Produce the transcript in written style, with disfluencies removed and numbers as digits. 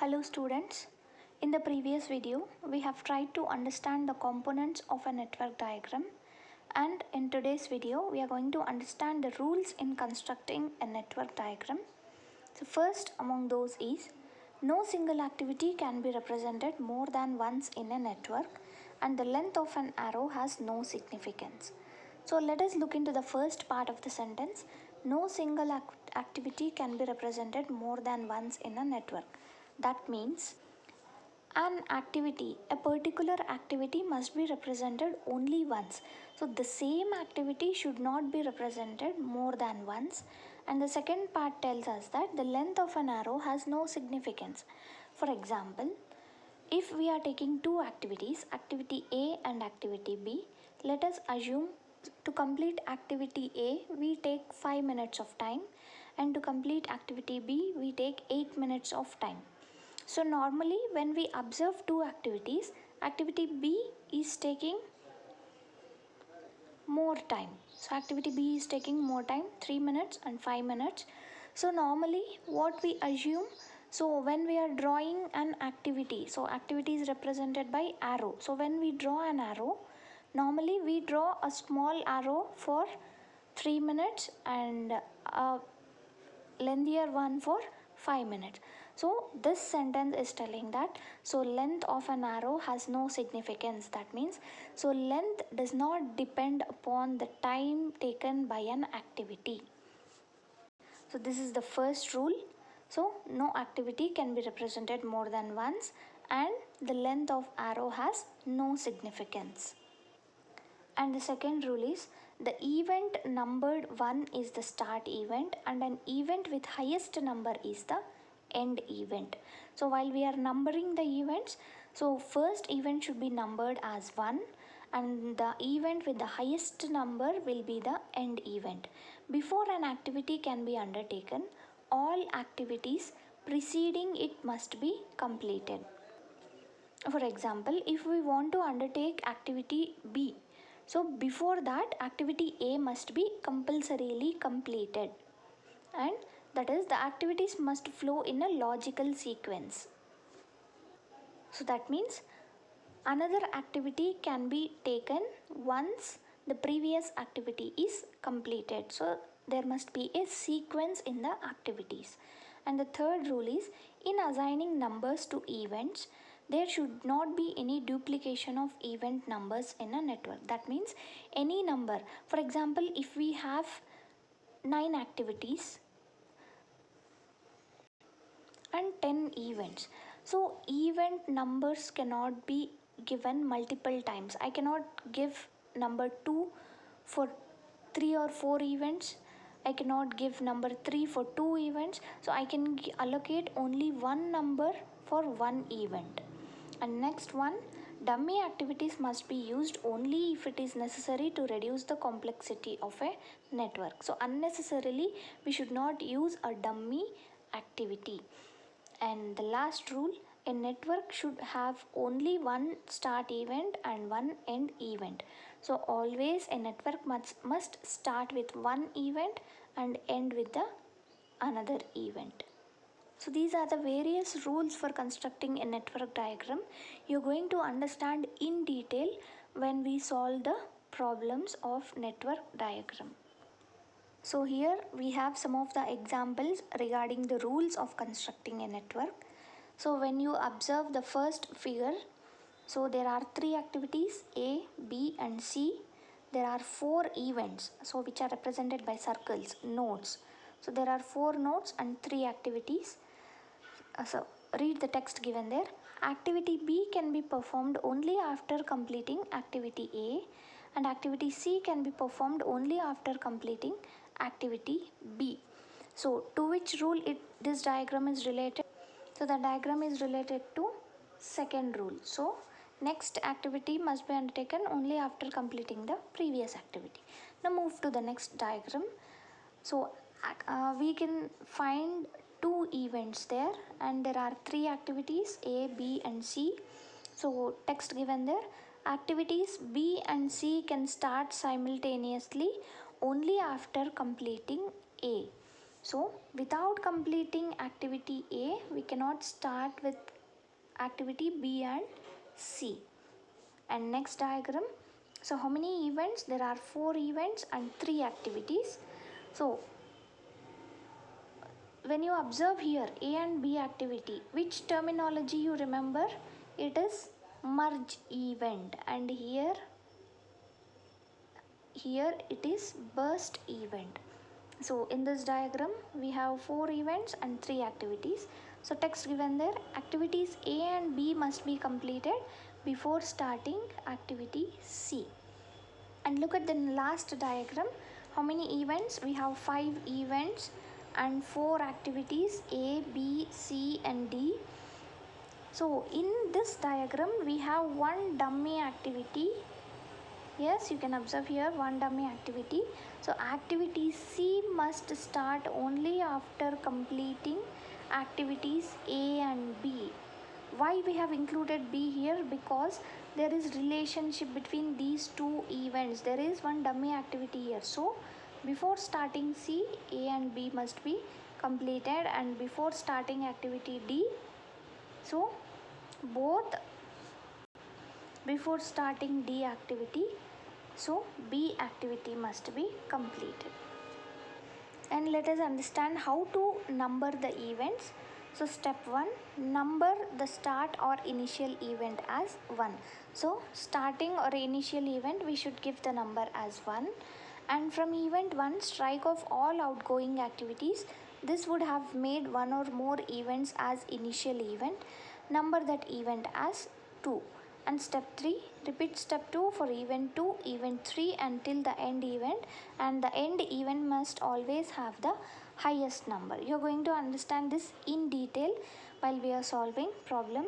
Hello students, in the previous video we have tried to understand the components of a network diagram, and in today's video we are going to understand the rules in constructing a network diagram. So first among those is no single activity can be represented more than once in a network and the length of an arrow has no significance. So let us look into the first part of the sentence. No single activity can be represented more than once in a network. That means a particular activity must be represented only once. So the same activity should not be represented more than once. And the second part tells us that the length of an arrow has no significance. For example, if we are taking two activities, activity A and activity B, let us assume to complete activity A we take 5 minutes of time, and to complete activity B we take 8 minutes of time. So normally when we observe two activities, activity B is taking more time. So activity B is taking more time, 3 minutes and 5 minutes. So normally what we assume, so when we are drawing an activity, so activity is represented by arrow. So when we draw an arrow, normally we draw a small arrow for 3 minutes and a lengthier one for 5 minutes. So this sentence is telling that so length of an arrow has no significance. That means so length does not depend upon the time taken by an activity. So this is the first rule. So no activity can be represented more than once and the length of arrow has no significance. And the second rule is the event numbered 1 is the start event and an event with highest number is the end event. So while we are numbering the events, so first event should be numbered as 1 and the event with the highest number will be the end event. Before an activity can be undertaken, all activities preceding it must be completed. For example, if we want to undertake activity B, so before that activity A must be compulsorily completed, and that is the activities must flow in a logical sequence. So that means another activity can be taken once the previous activity is completed. So there must be a sequence in the activities. And the third rule is in assigning numbers to events, there should not be any duplication of event numbers in a network. That means any number, for example, if we have 9 activities and 10 events, so event numbers cannot be given multiple times. I cannot give number 2 for 3 or 4 events. I cannot give number 3 for 2 events. So I can allocate only one number for one event. And next one, dummy activities must be used only if it is necessary to reduce the complexity of a network. So unnecessarily we should not use a dummy activity. And the last rule, a network should have only one start event and one end event. So always a network must start with one event and end with the another event. So these are the various rules for constructing a network diagram. You're going to understand in detail when we solve the problems of network diagram. So here we have some of the examples regarding the rules of constructing a network. So when you observe the first figure, so there are 3 activities A, B and C. There are 4 events, so which are represented by circles, nodes. So there are 4 nodes and 3 activities. So read the text given there. Activity B can be performed only after completing activity A and activity C can be performed only after completing activity B. So to which rule this diagram is related? So the diagram is related to second rule. So next activity must be undertaken only after completing the previous activity. Now move to the next diagram. So we can find 2 events there and there are 3 activities A, B and C. So text given there, activities B and C can start simultaneously only after completing A. So without completing activity A, we cannot start with activity B and C. And next diagram, so how many events? There are 4 events and 3 activities. So when you observe here A and B activity, which terminology you remember? It is merge event, and here it is burst event. So in this diagram we have 4 events and 3 activities. So text given there, activities A and B must be completed before starting activity C. And look at the last diagram, how many events? We have 5 events and 4 activities A, B, C and D. So in this diagram we have one dummy activity. Yes, you can observe here one dummy activity. So activity C must start only after completing activities A and B. Why we have included B here? Because there is relationship between these two events. There is one dummy activity here. So before starting C, A and B must be completed, and before starting activity D, so both before starting D activity, so B activity must be completed. And let us understand how to number the events. So step 1, number the start or initial event as 1. So starting or initial event we should give the number as 1, and from event 1 strike off all outgoing activities. This would have made one or more events as initial event. Number that event as 2. And step 3, repeat step 2 for event 2, event 3 until the end event, and the end event must always have the highest number. You are going to understand this in detail while we are solving problems